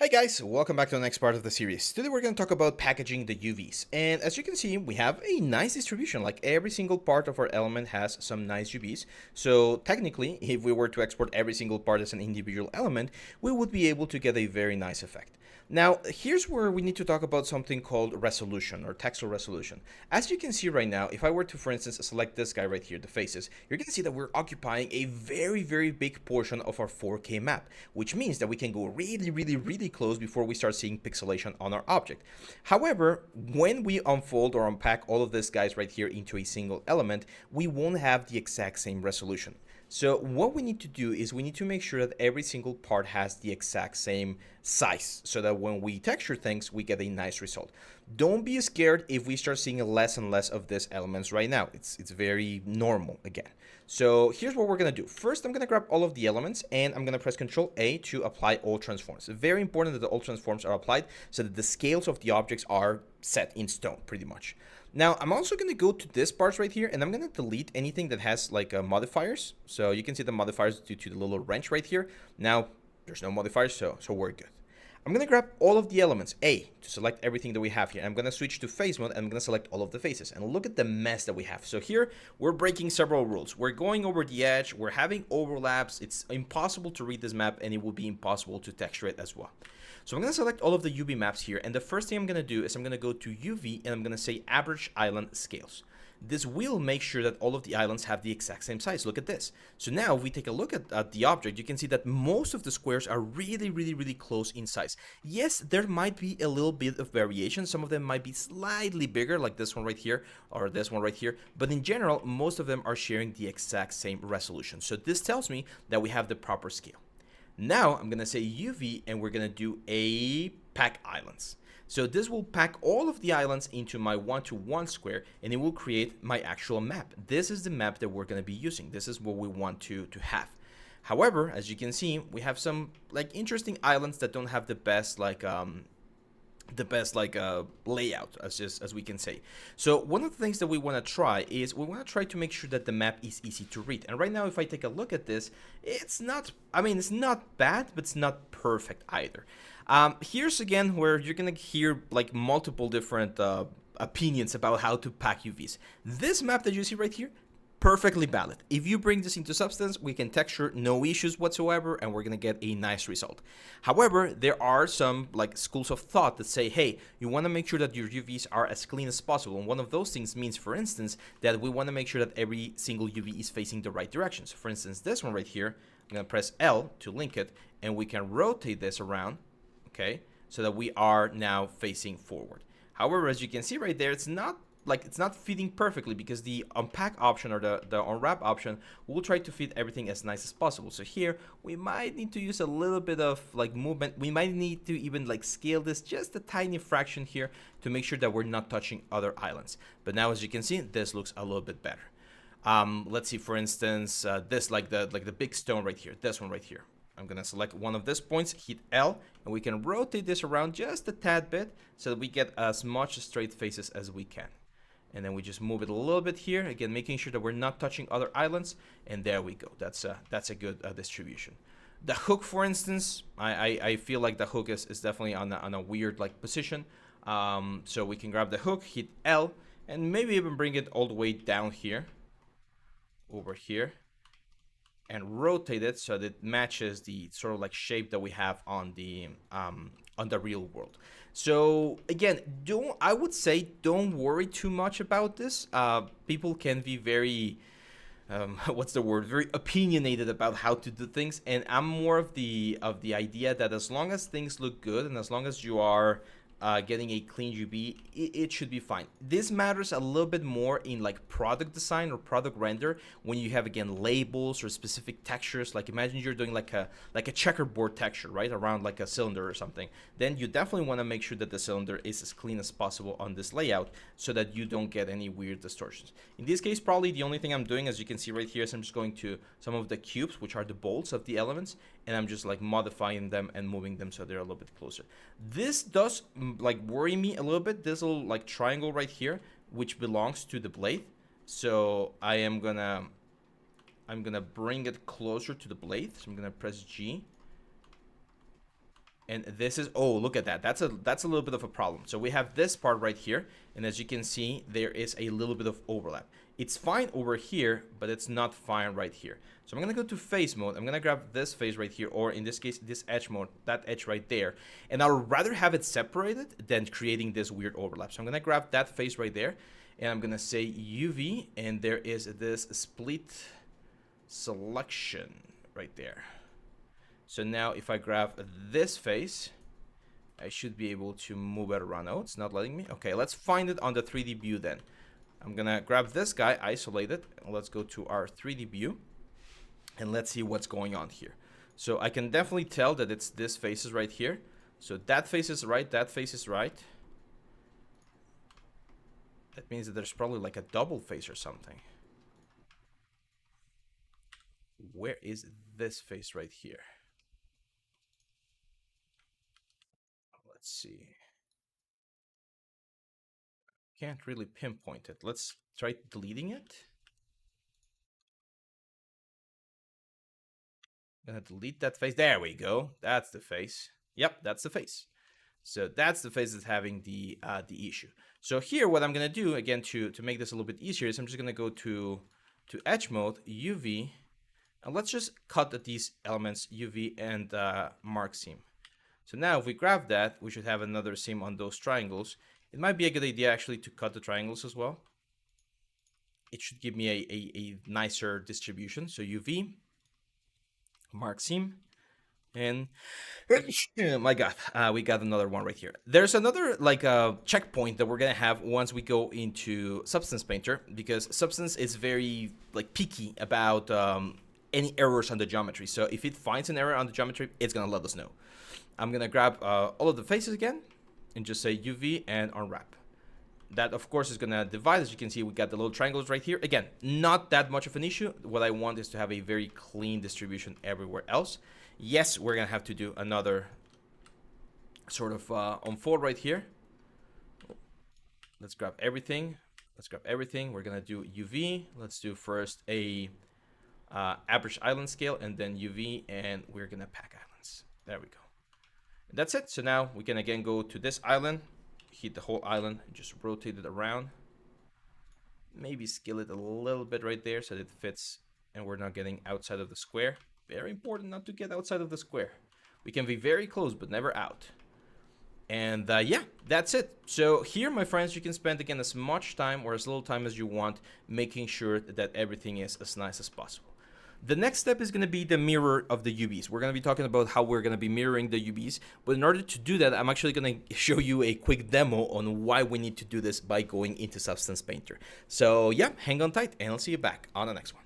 Hi guys, welcome back to the next part of the series. Today we're going to talk about packaging the UVs. And as you can see, we have a nice distribution. Like every single part of our element has some nice UVs. So technically, if we were to export every single part as an individual element, we would be able to get a very nice effect. Now, here's where we need to talk about something called resolution or textile resolution. As you can see right now, if I were to, for instance, select this guy right here, the faces, you're going to see that we're occupying a very big portion of our 4K map, which means that we can go really close before we start seeing pixelation on our object. However, when we unfold or unpack all of these guys right here into a single element, we won't have the exact same resolution. So what we need to do is we need to make sure that every single part has the exact same size so that when we texture things, we get a nice result. Don't be scared if we start seeing less and less of these elements right now. It's very normal again. So here's what we're going to do. First, I'm going to grab all of the elements and I'm going to press Ctrl A to apply all transforms. It's very important that all transforms are applied so that the scales of the objects are set in stone pretty much. Now, I'm also going to go to this part right here, and I'm going to delete anything that has like modifiers. So you can see the modifiers due to the little wrench right here. Now, there's no modifiers, so we're good. I'm going to grab all of the elements, A, to select everything that we have here. I'm going to switch to face mode, and I'm going to select all of the faces. And look at the mess that we have. So here, we're breaking several rules. We're going over the edge. We're having overlaps. It's impossible to read this map, and it will be impossible to texture it as well. So I'm going to select all of the UV maps here, and the first thing I'm going to do is I'm going to go to UV, and I'm going to say Average Island Scales. This will make sure that all of the islands have the exact same size. Look at this. So now if we take a look at the object, you can see that most of the squares are really close in size. Yes, there might be a little bit of variation. Some of them might be slightly bigger, like this one right here, or this one right here. But in general, most of them are sharing the exact same resolution. So this tells me that we have the proper scale. Now I'm going to say UV, and we're going to do a pack islands. So this will pack all of the islands into my 1-to-1 square, and it will create my actual map. This is the map that we're going to be using. This is what we want to have. However, as you can see, we have some like interesting islands that don't have the best layout, as we can say. So one of the things that we want to try is we want to try to make sure that the map is easy to read. And right now, if I take a look at this, it's not, I mean, it's not bad, but it's not perfect either. Here's again where you're gonna hear like multiple different opinions about how to pack UVs. This map that you see right here, perfectly valid. If you bring this into Substance, we can texture no issues whatsoever, and we're gonna get a nice result. However, there are some like schools of thought that say, hey, you wanna make sure that your UVs are as clean as possible. And one of those things means, for instance, that we wanna make sure that every single UV is facing the right direction. So for instance, this one right here, I'm gonna press L to link it, and we can rotate this around, okay, so that we are now facing forward. However, as you can see right there, it's not fitting perfectly because the unpack option or the unwrap option will try to fit everything as nice as possible. So here we might need to use a little bit of like movement. We might need to even like scale this just a tiny fraction here to make sure that we're not touching other islands. But now, as you can see, this looks a little bit better. Let's see, for instance, this like the big stone right here, this one right here. I'm going to select one of these points, hit L, and we can rotate this around just a tad bit so that we get as much straight faces as we can. And then we just move it a little bit here, again, making sure that we're not touching other islands, and there we go. That's a good distribution. The hook, for instance, I feel like the hook is definitely on a weird like position. So we can grab the hook, hit L, and maybe even bring it all the way down here, over here, and rotate it so that it matches the sort of like shape that we have on the real world. So again, I would say don't worry too much about this. People can be very what's the word? Very opinionated about how to do things, and I'm more of the idea that as long as things look good and as long as you are getting a clean UV, it should be fine. This matters a little bit more in like product design or product render when you have again labels or specific textures. Like imagine you're doing like a checkerboard texture, right, around like a cylinder or something. Then you definitely want to make sure that the cylinder is as clean as possible on this layout so that you don't get any weird distortions. In this case, probably the only thing I'm doing, as you can see right here, is I'm just going to some of the cubes, which are the bolts of the elements, and I'm just like modifying them and moving them so they're a little bit closer. This does like worry me a little bit, this little like triangle right here, which belongs to the blade. So I'm gonna bring it closer to the blade. So I'm gonna press G, And this is, oh, look at that. That's a little bit of a problem. So we have this part right here, and as you can see, there is a little bit of overlap. It's fine over here, but it's not fine right here. So I'm gonna go to face mode. I'm gonna grab this face right here, or in this case, this edge mode, that edge right there. And I'll rather have it separated than creating this weird overlap. So I'm gonna grab that face right there, and I'm gonna say UV, and there is this split selection right there. So now if I grab this face, I should be able to move it around. Oh, it's not letting me. Okay, let's find it on the 3D view then. I'm gonna grab this guy, isolate it, and let's go to our 3D view, and let's see what's going on here. So I can definitely tell that it's this face is right here. So that face is right, that face is right. That means that there's probably like a double face or something. Where is this face right here? Let's see. Can't really pinpoint it. Let's try deleting it. I'm gonna delete that face. There we go. That's the face. Yep, that's the face. So that's the face that's having the issue. So here, what I'm gonna do again to make this a little bit easier is I'm just gonna go to edge mode, UV, and let's just cut these elements, UV and mark seam. So now if we grab that, we should have another seam on those triangles. It might be a good idea actually to cut the triangles as well. It should give me a nicer distribution. So UV, mark seam, and oh my God, we got another one right here. There's another like checkpoint that we're gonna have once we go into Substance Painter, because Substance is very like picky about any errors on the geometry. So if it finds an error on the geometry, it's gonna let us know. I'm gonna grab all of the faces again and just say UV and unwrap. That of course is gonna divide. As you can see, we got the little triangles right here. Again, not that much of an issue. What I want is to have a very clean distribution everywhere else. Yes, we're gonna have to do another sort of unfold right here. Let's grab everything. Let's grab everything. We're gonna do UV. Let's do first a average island scale, and then UV, and we're gonna pack islands. There we go. And that's it. So now we can again go to this island, hit the whole island, and just rotate it around. Maybe scale it a little bit right there so that it fits and we're not getting outside of the square. Very important not to get outside of the square. We can be very close, but never out. And yeah, that's it. So here, my friends, you can spend again as much time or as little time as you want, making sure that everything is as nice as possible. The next step is going to be the mirror of the UVs. We're going to be talking about how we're going to be mirroring the UVs. But in order to do that, I'm actually going to show you a quick demo on why we need to do this by going into Substance Painter. So yeah, hang on tight and I'll see you back on the next one.